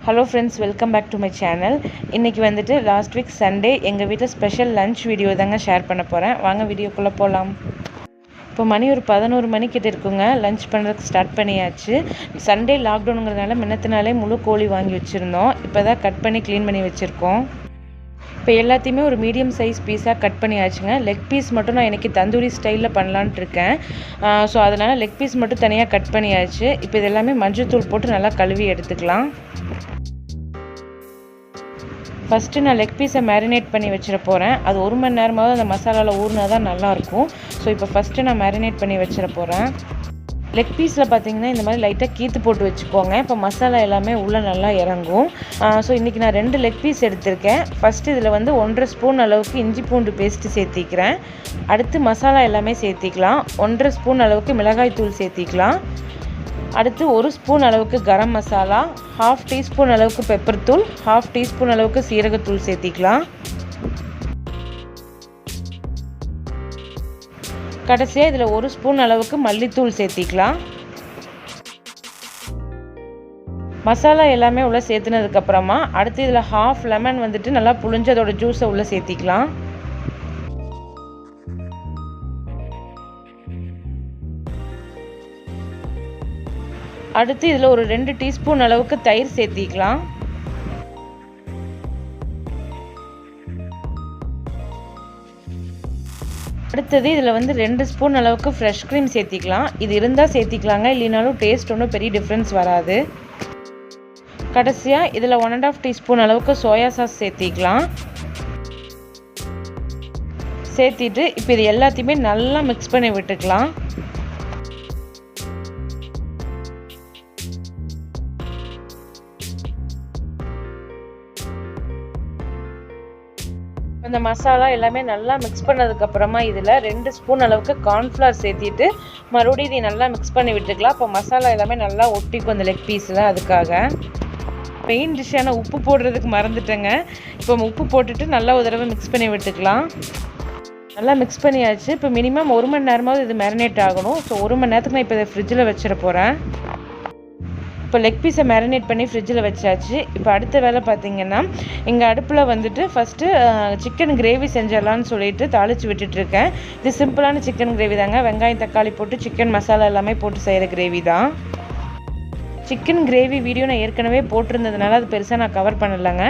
Hello friends, welcome back to my channel. இன்னைக்கு வந்துட்டு last week Sunday எங்கள் வீட்டில் ஸ்பெஷல் லஞ்ச் வீடியோ தாங்க ஷேர் பண்ண போகிறேன். வாங்க வீடியோக்குள்ளே போகலாம். இப்போ மணி ஒரு 11 மணிக்கிட்ட இருக்குங்க. லஞ்ச் பண்ணுறதுக்கு ஸ்டார்ட் பண்ணியாச்சு. சண்டே லாக்டவுனுங்கிறதுனால முன்னத்தினாலே முழு கோழி வாங்கி வச்சுருந்தோம். இப்போ தான் கட் பண்ணி க்ளீன் பண்ணி வச்சுருக்கோம். இப்போ எல்லாத்தையுமே ஒரு மீடியம் சைஸ் பீஸாக கட் பண்ணியாச்சுங்க. லெக் பீஸ் மட்டும் நான் இன்றைக்கி தந்தூரி ஸ்டைலில் பண்ணலான்ட்டு இருக்கேன். ஸோ அதனால் லெக் பீஸ் மட்டும் தனியாக கட் பண்ணியாச்சு. இப்போ இது எல்லாமே மஞ்சள் தூள் போட்டு நல்லா கழுவி எடுத்துக்கலாம். ஃபஸ்ட்டு நான் லெக் பீஸை மேரினேட் பண்ணி வச்சிட போகிறேன். அது 1 மணி நேரமாவது அந்த மசாலாவில் ஊறினா தான் நல்லாயிருக்கும். ஸோ இப்போ ஃபஸ்ட்டு நான் மேரினேட் பண்ணி வச்சிட போகிறேன். லெக் பீஸில் பார்த்தீங்கன்னா இந்த மாதிரி லைட்டாக கீத்து போட்டு வச்சுக்கோங்க. இப்போ மசாலா எல்லாமே உள்ளே நல்லா இறங்கும். ஸோ இன்றைக்கி நான் 2 லெக் பீஸ் எடுத்திருக்கேன். ஃபஸ்ட்டு இதில் வந்து 1.5 ஸ்பூன் அளவுக்கு இஞ்சி பூண்டு பேஸ்ட்டு சேர்த்திக்கிறேன். அடுத்து மசாலா எல்லாமே சேர்த்திக்கலாம். 1.5 ஸ்பூன் அளவுக்கு மிளகாய் தூள் சேர்த்திக்கலாம். அடுத்து 1 ஸ்பூன் அளவுக்கு கரம் மசாலா, 1/2 டீஸ்பூன் அளவுக்கு பெப்பர் தூள், 1/2 டீஸ்பூன் அளவுக்கு சீரகத்தூள் சேர்த்திக்கலாம். கடைசியாக இதில் 1 ஸ்பூன் அளவுக்கு மல்லித்தூள் சேர்த்திக்கலாம். மசாலா எல்லாமே உள்ளே சேர்த்துனதுக்கப்புறமா அடுத்து இதில் 1/2 லெமன் வந்துட்டு நல்லா புளிஞ்சு அதோட ஜூஸை உள்ளே சேர்த்திக்கலாம். அடுத்து இதில் ஒரு 2 டீஸ்பூன் அளவுக்கு தயிர் சேர்த்திக்கலாம். அடுத்தது இதில் வந்து 2 ஸ்பூன் அளவுக்கு ஃப்ரெஷ் க்ரீம் சேர்த்திக்கலாம். இது இருந்தால் சேர்த்திக்கலாங்க, இல்லைனாலும் டேஸ்ட் ஒன்றும் பெரிய டிஃப்ரென்ஸ் வராது. கடைசியாக இதில் 1.5 டீஸ்பூன் அளவுக்கு சோயா சாஸ் சேர்த்திக்கலாம். சேர்த்திட்டு இப்போ இது எல்லாத்தையுமே நல்லா மிக்ஸ் பண்ணி விட்டுக்கலாம். இந்த மசாலா எல்லாமே நல்லா மிக்ஸ் பண்ணதுக்கப்புறமா இதில் 2 ஸ்பூன் அளவுக்கு கார்ன்ஃப்ளவர் சேர்த்திட்டு மறுபடியும் இதை நல்லா மிக்ஸ் பண்ணி விட்டுக்கலாம். இப்போ மசாலா எல்லாமே நல்லா ஒட்டிக்கும் அந்த லெக் பீஸில். அதுக்காக மெயின் டிஷ்ஷான உப்பு போடுறதுக்கு மறந்துட்டேங்க. இப்போ உப்பு போட்டுட்டு நல்லா ஒரு தடவை மிக்ஸ் பண்ணி விட்டுக்கலாம். நல்லா மிக்ஸ் பண்ணியாச்சு. இப்போ மினிமம் 1 மணி நேரமாவது இது மேரினேட் ஆகணும். ஸோ 1 மணி நேரத்துக்கு நான் இப்போ இதை ஃப்ரிட்ஜில் வச்சிட போகிறேன். இப்போ லெக் பீஸை மேரினேட் பண்ணி ஃப்ரிட்ஜில் வச்சாச்சு. இப்போ அடுத்த வேலை பார்த்திங்கன்னா எங்கள் அடுப்பில் வந்துட்டு ஃபஸ்ட்டு சிக்கன் கிரேவி செஞ்சிடலான்னு சொல்லிட்டு தாளித்து விட்டுட்ருக்கேன். இது சிம்பிளான சிக்கன் கிரேவி தாங்க. வெங்காயம் தக்காளி போட்டு சிக்கன் மசாலா எல்லாமே போட்டு செய்கிற கிரேவி தான். சிக்கன் கிரேவி வீடியோ நான் ஏற்கனவே போட்டிருந்ததுனால அது பெருசாக நான் கவர் பண்ணலைங்க.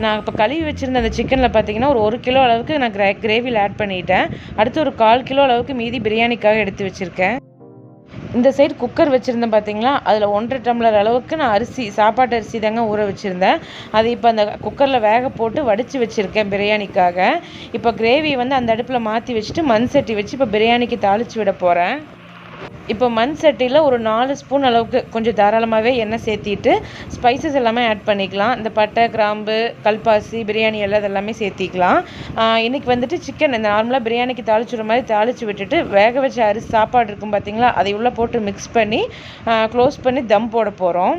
நான் இப்போ கழுவி வச்சுருந்த அந்த சிக்கனில் பார்த்தீங்கன்னா ஒரு 1 கிலோ அளவுக்கு நான் கிரேவியில் ஆட் பண்ணிட்டேன். அடுத்து ஒரு 1/4 கிலோ அளவுக்கு மீதி பிரியாணிக்காக எடுத்து வச்சுருக்கேன். இந்த சைடு குக்கர் வச்சுருந்தேன் பார்த்தீங்களா, அதில் 1.5 டம்ளர் அளவுக்கு நான் சாப்பாட்டு அரிசி தாங்க ஊற வச்சுருந்தேன். அது இப்போ அந்த குக்கரில் வேக போட்டு வடித்து வச்சுருக்கேன் பிரியாணிக்காக. இப்போ கிரேவி வந்து அந்த அடுப்பில் மாற்றி வச்சுட்டு மண் சட்டி வச்சு இப்போ பிரியாணிக்கு தாளித்து விட போகிறேன். இப்போ மண் சட்டியில் ஒரு 4 ஸ்பூன் அளவுக்கு கொஞ்சம் தாராளமாகவே எண்ணெய் சேர்த்திட்டு ஸ்பைசஸ் எல்லாமே ஆட் பண்ணிக்கலாம். இந்த பட்டை, கிராம்பு, கல்பாசி, பிரியாணி எல்லாம் இதெல்லாமே சேர்த்திக்கலாம். இன்றைக்கி வந்துட்டு சிக்கன் இந்த நார்மலாக பிரியாணிக்கு தாளிச்சுடுற மாதிரி தாளித்து விட்டுட்டு வேக வச்ச அரிசி சாப்பாடு இருக்கும் பார்த்திங்களா, அதை உள்ளே போட்டு மிக்ஸ் பண்ணி க்ளோஸ் பண்ணி தம் போட போகிறோம்.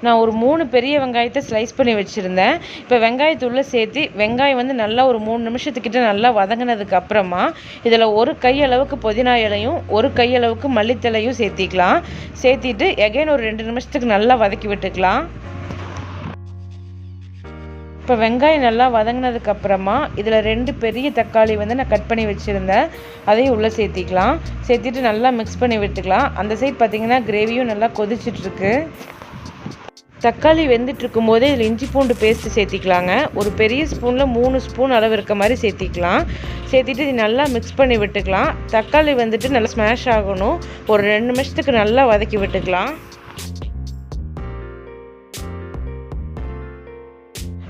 நான் ஒரு 3 பெரிய வெங்காயத்தை ஸ்லைஸ் பண்ணி வச்சுருந்தேன். இப்போ வெங்காயத்தூள்ள சேர்த்து வெங்காயம் வந்து நல்லா ஒரு 3 நிமிஷத்துக்கிட்ட நல்லா வதங்கினதுக்கு அப்புறமா இதில் 1 கையளவுக்கு புதினா இலையும் 1 கையளவுக்கு மல்லித்தலையும் சேர்த்திக்கலாம். சேர்த்திட்டு எகைன் ஒரு 2 நிமிஷத்துக்கு நல்லா வதக்கி விட்டுக்கலாம். இப்போ வெங்காயம் நல்லா வதங்கினதுக்கு அப்புறமா இதில் 2 பெரிய தக்காளி வந்து நான் கட் பண்ணி வச்சுருந்தேன். அதையும் உள்ளே சேர்த்திக்கலாம். சேர்த்திட்டு நல்லா மிக்ஸ் பண்ணி விட்டுக்கலாம். அந்த சைட் பார்த்திங்கன்னா கிரேவியும் நல்லா கொதிச்சிட்ருக்கு. தக்காளி வெந்துட்டு இருக்கும்போதே இதில் இஞ்சி பூண்டு பேஸ்ட்டு சேர்த்திக்கலாங்க. ஒரு பெரிய ஸ்பூனில் 3 ஸ்பூன் அளவு இருக்க மாதிரி சேர்த்திக்கலாம். சேர்த்திட்டு இது நல்லா மிக்ஸ் பண்ணி விட்டுக்கலாம். தக்காளி வந்துட்டு நல்லா ஸ்மாஷ் ஆகணும். ஒரு 2 நிமிஷத்துக்கு நல்லா வதக்கி விட்டுக்கலாம்.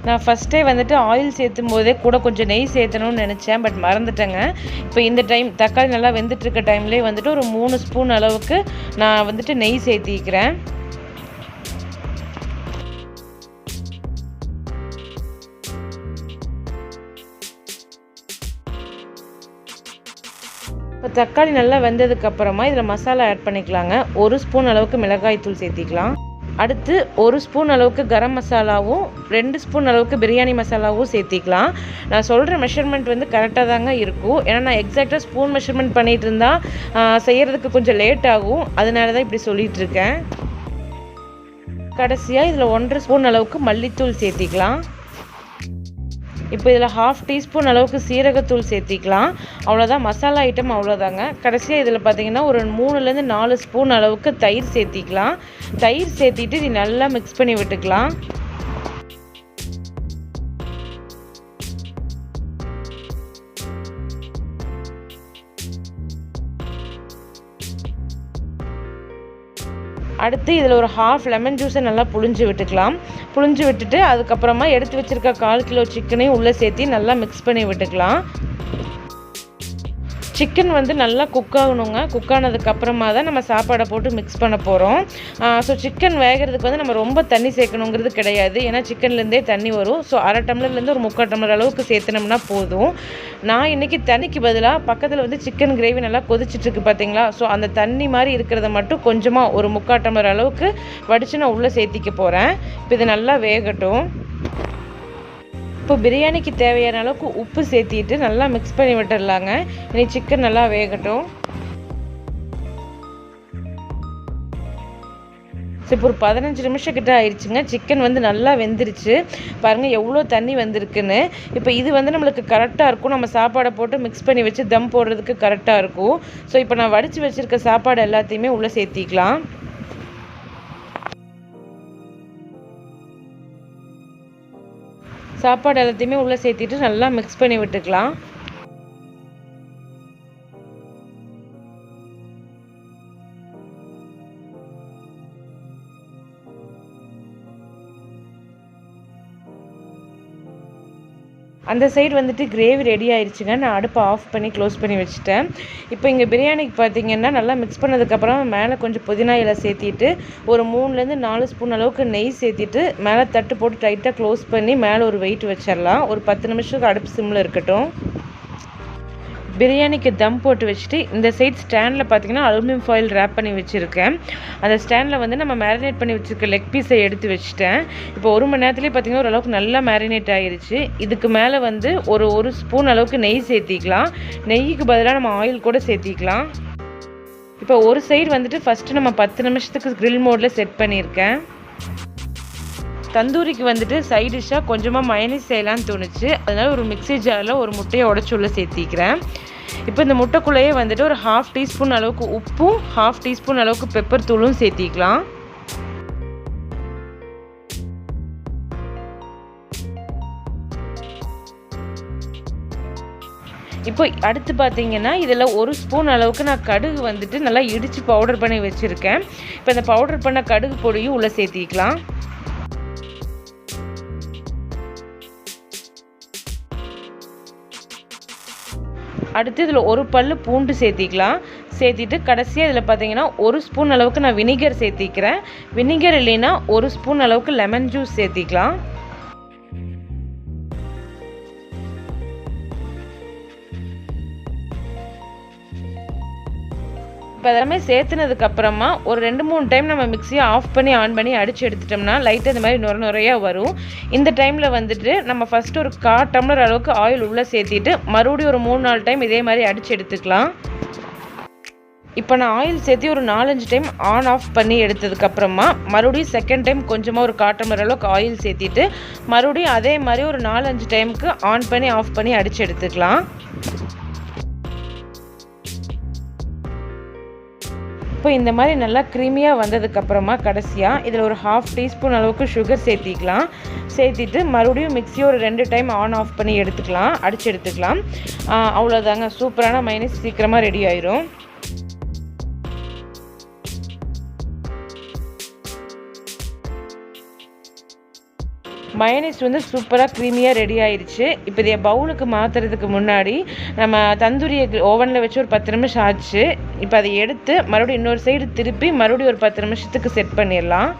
நான் ஃபஸ்ட்டே வந்துட்டு ஆயில் சேர்த்தும் போதே கூட கொஞ்சம் நெய் சேர்த்தணும்னு நினச்சேன், பட் மறந்துட்டேங்க. இப்போ இந்த டைம் தக்காளி நல்லா வெந்துட்டுருக்க டைம்லேயே வந்துட்டு ஒரு 3 ஸ்பூன் அளவுக்கு நான் வந்துட்டு நெய் சேர்த்திக்கிறேன். இப்போ தக்காளி நல்லா வெந்ததுக்கப்புறமா இதில் மசாலா ஆட் பண்ணிக்கலாங்க. 1 ஸ்பூன் அளவுக்கு மிளகாய் தூள் சேர்த்திக்கலாம். அடுத்து 1 ஸ்பூன் அளவுக்கு கரம் மசாலாவும் 2 ஸ்பூன் அளவுக்கு பிரியாணி மசாலாவும் சேர்த்திக்கலாம். நான் சொல்கிற மெஷர்மெண்ட் வந்து கரெக்டாக தாங்க இருக்கும். ஏன்னா நான் எக்ஸாக்டாக ஸ்பூன் மெஷர்மெண்ட் பண்ணிகிட்டு இருந்தால் செய்கிறதுக்கு கொஞ்சம் லேட் ஆகும். அதனால தான் இப்படி சொல்லிகிட்டு இருக்கேன். கடைசியாக இதில் 1.5 ஸ்பூன் அளவுக்கு மல்லித்தூள் சேர்த்திக்கலாம். இப்போ இதில் 1/2 டீஸ்பூன் அளவுக்கு சீரகத்தூள் சேர்த்திக்கலாம். அவ்வளோதான், மசாலா ஐட்டம் அவ்வளோதாங்க. கடைசியாக இதில் பார்த்தீங்கன்னா ஒரு 3லேருந்து 4 ஸ்பூன் அளவுக்கு தயிர் சேர்த்திக்கலாம். தயிர் சேர்த்திட்டு இது நல்லா மிக்ஸ் பண்ணி விட்டுக்கலாம். அடுத்து இதில் ஒரு 1/2 லெமன் ஜூஸை நல்லா புழிஞ்சு விட்டுக்கலாம். புழிஞ்சு விட்டுட்டு அதுக்கப்புறமா எடுத்து வச்சுருக்க 1/4 கிலோ சிக்கனையும் உள்ளே சேர்த்து நல்லா மிக்ஸ் பண்ணி விட்டுக்கலாம். சிக்கன் வந்து நல்லா குக் ஆகணுங்க. குக் ஆனதுக்கப்புறமா தான் நம்ம சாப்பாடை போட்டு மிக்ஸ் பண்ண போகிறோம். ஸோ சிக்கன் வேகிறதுக்கு வந்து நம்ம ரொம்ப தண்ணி சேர்க்கணுங்கிறது கிடையாது. ஏன்னா சிக்கன்லேருந்தே தண்ணி வரும். ஸோ 1/2 டம்ளர்லேருந்து ஒரு 3/4 டம்ளர் அளவுக்கு சேர்த்துனோம்னா போதும். நான் இன்றைக்கி தண்ணிக்கு பதிலாக பக்கத்தில் வந்து சிக்கன் கிரேவி நல்லா கொதிச்சிட்ருக்கு பார்த்தீங்களா? ஸோ அந்த தண்ணி மாதிரி இருக்கிறத மட்டும் கொஞ்சமாக ஒரு 3/4 டம்ளர் அளவுக்கு வடித்து நான் உள்ளே சேர்த்திக்க போகிறேன். இப்போ இது நல்லா வேகட்டும். இப்போ பிரியாணிக்கு தேவையான அளவுக்கு உப்பு சேர்த்திட்டு நல்லா மிக்ஸ் பண்ணி விட்டுடலாங்க. இனி சிக்கன் நல்லா வேகட்டும். ஸோ இப்போ ஒரு 15 நிமிஷம் கிட்ட ஆயிடுச்சுங்க. சிக்கன் வந்து நல்லா வெந்துருச்சு. பாருங்கள் எவ்வளோ தண்ணி வந்திருக்குன்னு. இப்போ இது வந்து நம்மளுக்கு கரெக்டாக இருக்கும். நம்ம சாப்பாடை போட்டு மிக்ஸ் பண்ணி வச்சு தம் போடுறதுக்கு கரெக்டாக இருக்கும். ஸோ இப்போ நான் வடித்து வச்சுருக்க சாப்பாடு எல்லாத்தையுமே உள்ளே சேர்த்திக்கலாம். சாப்பாடு எல்லாத்தையுமே உள்ளே சேர்த்திட்டு நல்லா மிக்ஸ் பண்ணி விட்டுக்கலாம். அந்த சைடு வந்துட்டு கிரேவி ரெடி ஆயிடுச்சுங்க. நான் அடுப்பை ஆஃப் பண்ணி க்ளோஸ் பண்ணி வச்சுட்டேன். இப்போ இங்கே பிரியாணிக்கு பார்த்தீங்கன்னா நல்லா மிக்ஸ் பண்ணதுக்கப்புறம் மேலே கொஞ்சம் புதினா இலை சேர்த்திட்டு ஒரு 3லேருந்து 4 ஸ்பூன் அளவுக்கு நெய் சேர்த்திட்டு மேலே தட்டு போட்டு டைட்டாக க்ளோஸ் பண்ணி மேலே ஒரு வெயிட் வச்சிடலாம். ஒரு 10 நிமிஷத்துக்கு அடுப்பு சிம்மில் இருக்கட்டும். பிரியாணிக்கு தம் போட்டு வச்சுட்டு இந்த சைட் ஸ்டாண்டில் பார்த்தீங்கன்னா அலுமினியம் ஃபாயில் ரேப் பண்ணி வச்சுருக்கேன். அந்த ஸ்டாண்டில் வந்து நம்ம மேரினேட் பண்ணி வச்சுருக்க லெக் பீஸை எடுத்து வச்சுட்டேன். இப்போ 1 மணி நேரத்துலேயே பார்த்தீங்கன்னா ஓரளவுக்கு நல்லா மேரினேட் ஆகிருச்சு. இதுக்கு மேலே வந்து ஒரு ஸ்பூன் அளவுக்கு நெய் சேர்த்திக்கலாம். நெய்யுக்கு பதிலாக நம்ம ஆயில் கூட சேர்த்திக்கலாம். இப்போ ஒரு சைடு வந்துட்டு ஃபஸ்ட்டு நம்ம 10 நிமிஷத்துக்கு கிரில் மோடில் செட் பண்ணியிருக்கேன். தந்தூரிக்கு வந்துட்டு சைட் டிஷ்ஷாக கொஞ்சமாக mayonnaise செய்யலான்னு தோணுச்சு. அதனால் ஒரு மிக்ஸி ஜாரில் ஒரு முட்டையை உடச்சி உள்ள சேர்த்திக்கிறேன். இப்போ இந்த முட்டைக்குள்ளேயே வந்துட்டு ஒரு 1/2 டீஸ்பூன் அளவுக்கு உப்பும் 1/2 டீஸ்பூன் அளவுக்கு பெப்பர் தூளும் சேர்த்திக்கலாம். இப்போ அடுத்து பார்த்தீங்கன்னா இதில் 1 ஸ்பூன் அளவுக்கு நான் கடுகு வந்துட்டு நல்லா இடித்து பவுடர் பண்ணி வச்சுருக்கேன். இப்போ இந்த பவுடர் பண்ண கடுகு பொடியும் உள்ளே சேர்த்திக்கலாம். அடுத்து இதில் 1 பல்லு பூண்டு சேர்த்திக்கலாம். சேர்த்திட்டு கடைசியாக இதில் பார்த்தீங்கன்னா 1 ஸ்பூன் அளவுக்கு நான் வினிகர் சேர்த்திக்கிறேன். வினிகர் இல்லைன்னா 1 ஸ்பூன் அளவுக்கு லெமன் ஜூஸ் சேர்த்திக்கலாம். இப்போ அதெல்லாமே சேர்த்துனதுக்கப்புறமா ஒரு 2-3 டைம் நம்ம மிக்ஸியை ஆஃப் பண்ணி ஆன் பண்ணி அடித்து எடுத்துட்டோம்னா லைட்டாக இந்த மாதிரி நுரையாக வரும். இந்த டைமில் வந்துட்டு நம்ம ஃபஸ்ட்டு ஒரு 1/4 டம்ளர் அளவுக்கு ஆயில் உள்ளே சேர்த்திட்டு மறுபடியும் ஒரு 3-4 டைம் இதே மாதிரி அடித்து எடுத்துக்கலாம். இப்போ நான் ஆயில் சேர்த்து ஒரு 4-5 டைம் ஆன் ஆஃப் பண்ணி எடுத்ததுக்கப்புறமா மறுபடியும் செகண்ட் டைம் கொஞ்சமாக ஒரு 1/4 டம்ளர் அளவுக்கு ஆயில் சேர்த்திட்டு மறுபடியும் அதே மாதிரி ஒரு 4-5 டைமுக்கு ஆன் பண்ணி ஆஃப் பண்ணி அடித்து எடுத்துக்கலாம். இப்போ இந்த மாதிரி நல்லா க்ரீமியாக வந்ததுக்கப்புறமா கடைசியாக இதில் ஒரு 1/2 டீஸ்பூன் அளவுக்கு சுகர் சேர்த்திக்கலாம். சேர்த்திட்டு மறுபடியும் மிக்ஸியை ஒரு 2 டைம் ஆன் ஆஃப் பண்ணி எடுத்துக்கலாம், அடித்து எடுத்துக்கலாம். அவ்வளோதாங்க, சூப்பரான mayonnaise சீக்கிரமாக ரெடி ஆயிரும். mayonnaise வந்து சூப்பராக க்ரீமியாக ரெடி ஆயிடுச்சு. இப்போ இதை பவுலுக்கு மாற்றுறதுக்கு முன்னாடி நம்ம தந்தூரியை ஓவனில் வச்சு ஒரு 10 நிமிஷம் ஆச்சு. இப்போ அதை எடுத்து மறுபடியும் இன்னொரு சைடு திருப்பி மறுபடியும் ஒரு 10 நிமிஷத்துக்கு செட் பண்ணிடலாம்.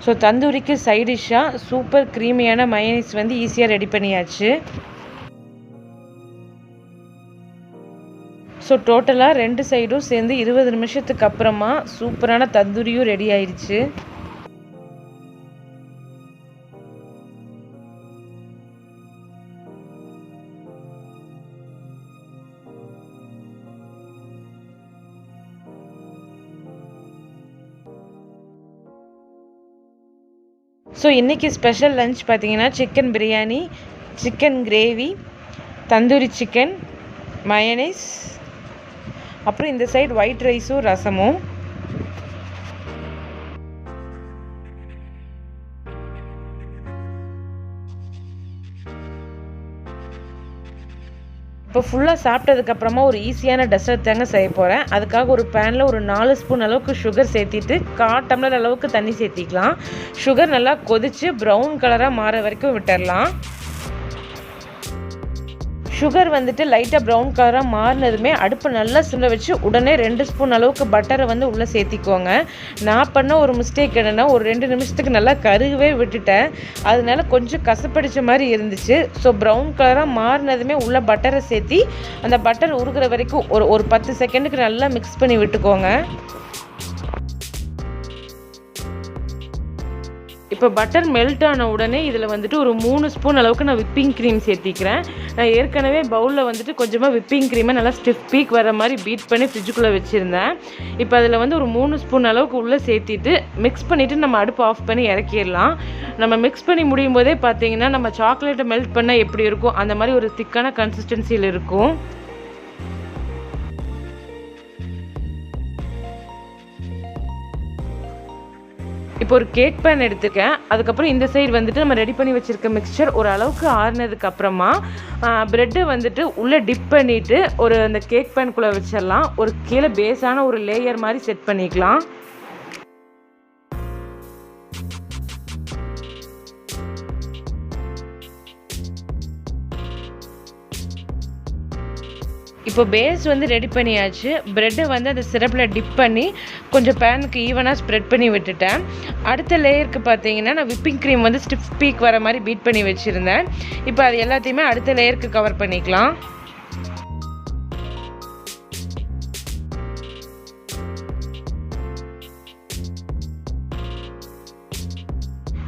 ஸோ தந்தூரிக்கு சைட் டிஷ்ஷாக சூப்பர் க்ரீமியான mayonnaise வந்து ஈஸியாக ரெடி பண்ணியாச்சு. ஸோ ஸோ டோட்டலாக 2 சைடும் சேர்ந்து 20 நிமிஷத்துக்கு அப்புறமா சூப்பரான தந்தூரியும் ரெடி ஆயிடுச்சு. ஸோ இன்றைக்கி ஸ்பெஷல் லஞ்ச் பார்த்தீங்கன்னா chicken biryani, chicken gravy, tandoori chicken, mayonnaise, அப்புறம் இந்த சைடு ஒயிட் ரைஸும் ரசமும். இப்போ ஃபுல்லாக சாப்பிட்டதுக்கப்புறமா ஒரு ஈஸியான டெசர்ட் தாங்க செய்ய போகிறேன். அதுக்காக ஒரு பேனில் ஒரு 4 ஸ்பூன் அளவுக்கு சுகர் சேர்த்திட்டு 1/4 டம்ளர் அளவுக்கு தண்ணி சேர்த்திக்கலாம். சுகர் நல்லா கொதித்து ப்ரௌன் கலராக மாற வரைக்கும் விட்டுடலாம். சுகர் வந்துட்டு லைட்டாக ப்ரௌன் கலராக மாறினதுமே அடுப்பை நல்லா சிம்ல வச்சு உடனே 2 ஸ்பூன் அளவுக்கு பட்டரை வந்து உள்ளே சேர்த்திக்கோங்க. நான் பண்ண ஒரு மிஸ்டேக் என்னென்னா, ஒரு 2 நிமிஷத்துக்கு நல்லா கருகவே விட்டுட்டேன். அதனால கொஞ்சம் கசப்படிச்ச மாதிரி இருந்துச்சு. ஸோ ப்ரௌன் கலராக மாறினதுமே உள்ளே பட்டரை சேர்த்தி அந்த பட்டர் உருகிற வரைக்கும் ஒரு 10 செகண்டுக்கு நல்லா மிக்ஸ் பண்ணி விட்டுக்கோங்க. இப்போ பட்டர் மெல்ட் ஆன உடனே இதில் வந்துட்டு ஒரு 3 ஸ்பூன் அளவுக்கு நான் விப்பிங் க்ரீம் சேர்த்திக்கிறேன். நான் ஏற்கனவே பவுலில் வந்துட்டு கொஞ்சமாக விப்பிங் க்ரீமை நல்லா ஸ்டிஃப் பீக் வர மாதிரி பீட் பண்ணி ஃப்ரிட்ஜுக்குள்ளே வச்சுருந்தேன். இப்போ அதில் வந்து ஒரு 3 ஸ்பூன் அளவுக்கு உள்ளே சேர்த்திட்டு மிக்ஸ் பண்ணிவிட்டு நம்ம அடுப்பு ஆஃப் பண்ணி இறக்கிடலாம். நம்ம மிக்ஸ் பண்ணி முடியும் போதே பார்த்தீங்கன்னா நம்ம சாக்லேட்டை மெல்ட் பண்ணால் எப்படி இருக்கும் அந்த மாதிரி ஒரு திக்கான கன்சிஸ்டன்சியில் இருக்கும். இப்போ ஒரு கேக் பேன் எடுத்துக்கேன். அதுக்கப்புறம் இந்த சைடு வந்துட்டு நம்ம ரெடி பண்ணி வச்சுருக்க மிக்சர் ஒரு அளவுக்கு ஆறுனதுக்கு அப்புறமா ப்ரெட்டை வந்துட்டு உள்ளே டிப் பண்ணிவிட்டு ஒரு அந்த கேக் பேனுக்குள்ளே வச்சிடலாம். ஒரு கீழே பேஸான ஒரு லேயர் மாதிரி செட் பண்ணிக்கலாம். இப்போ பேஸ் வந்து ரெடி பண்ணியாச்சு. ப்ரெட்டை வந்து அந்த சிரப்பில் டிப் பண்ணி கொஞ்சம் பேனுக்கு ஈவனாக ஸ்ப்ரெட் பண்ணி விட்டுட்டேன். அடுத்த லேயருக்கு பார்த்தீங்கன்னா நான் விப்பிங் க்ரீம் வந்து ஸ்டிஃப் பீக் வர மாதிரி பீட் பண்ணி வச்சுருந்தேன். இப்போ அது எல்லாத்தையுமே அடுத்த லேயருக்கு கவர் பண்ணிக்கலாம்.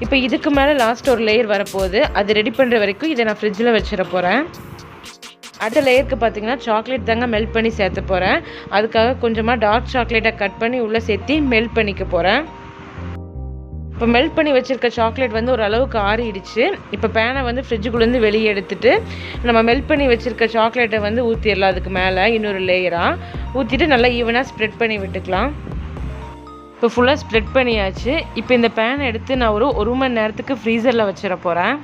இப்போ இதுக்கு மேலே லாஸ்ட் ஒரு லேயர் வரப்போகுது. அது ரெடி பண்ணுற வரைக்கும் இதை நான் ஃப்ரிட்ஜில் வச்சிட போகிறேன். அடுத்த லேயருக்கு பார்த்தீங்கன்னா சாக்லேட் தாங்க மெல்ட் பண்ணி சேர்த்த போகிறேன். அதுக்காக கொஞ்சமாக டார்க் சாக்லேட்டை கட் பண்ணி உள்ளே சேர்த்து மெல்ட் பண்ணிக்க போகிறேன். இப்போ மெல்ட் பண்ணி வச்சுருக்க சாக்லேட் வந்து ஒரு அளவுக்கு ஆறிடுச்சு. இப்போ பேனை வந்து ஃப்ரிட்ஜுக்குள்ளேருந்து வெளியே எடுத்துகிட்டு நம்ம மெல்ட் பண்ணி வச்சுருக்க சாக்லேட்டை வந்து ஊற்றிடலாம். அதுக்கு மேலே இன்னொரு லேயராக ஊற்றிட்டு நல்லா ஈவனாக ஸ்ப்ரெட் பண்ணி விட்டுக்கலாம். இப்போ ஃபுல்லாக ஸ்ப்ரெட் பண்ணியாச்சு. இப்போ இந்த பேனை எடுத்து நான் ஒரு மணி நேரத்துக்கு ஃப்ரீசரில் வச்சிட போகிறேன்.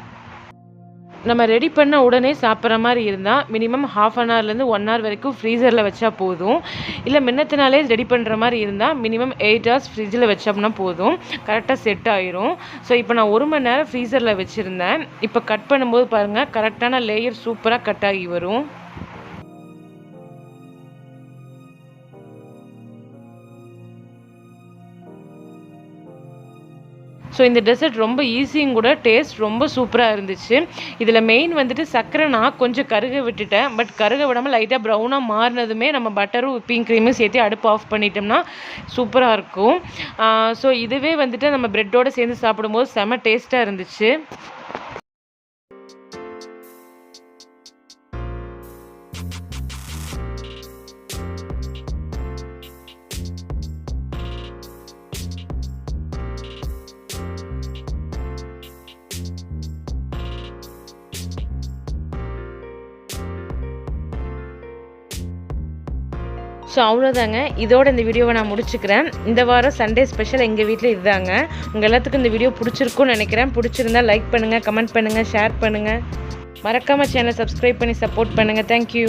நம்ம ரெடி பண்ண உடனே சாப்பிட்ற மாதிரி இருந்தால் மினிமம் 1/2 ஹவர்லேருந்து 1 ஹவர் வரைக்கும் ஃப்ரீசரில் வச்சா போதும். இல்லை முன்னத்தினாலே ரெடி பண்ணுற மாதிரி இருந்தால் மினிமம் 8 ஹவர்ஸ் ஃப்ரிட்ஜில் வச்சோம்னா போதும், கரெக்டாக செட் ஆயிரும். ஸோ இப்போ நான் 1 மணி நேரம் ஃப்ரீசரில் வச்சுருந்தேன். இப்போ கட் பண்ணும்போது பாருங்கள் கரெக்டான லேயர் சூப்பராக கட் ஆகி வரும். ஸோ இந்த டெசர்ட் ரொம்ப ஈஸியும் கூட, டேஸ்ட் ரொம்ப சூப்பராக இருந்துச்சு. இதில் மெயின் வந்துட்டு சர்க்கரை நான் கொஞ்சம் கருக விட்டுட்டேன். பட் கருக விடாமல் லைட்டாக ப்ரௌனாக மாறினதுமே நம்ம பட்டரும் விப்பிங் க்ரீமும் சேர்த்து அடுப்பு ஆஃப் பண்ணிட்டோம்னா சூப்பராக இருக்கும். ஸோ இதுவே வந்துட்டு நம்ம ப்ரெட்டோடு சேர்ந்து சாப்பிடும்போது செம டேஸ்ட்டாக இருந்துச்சு. ஸோ அவ்வளோதாங்க, இதோட இந்த வீடியோவை நான் முடிச்சுக்கிறேன். இந்த வாரம் சண்டே ஸ்பெஷல் எங்கள் வீட்டில் இதுதாங்க. உங்கள் எல்லாத்துக்கும் இந்த வீடியோ பிடிச்சிருக்குன்னு நினைக்கிறேன். பிடிச்சிருந்தா லைக் பண்ணுங்கள், கமெண்ட் பண்ணுங்கள், ஷேர் பண்ணுங்கள். மறக்காமல் சேனலை சப்ஸ்கிரைப் பண்ணி சப்போர்ட் பண்ணுங்கள். தேங்க்யூ.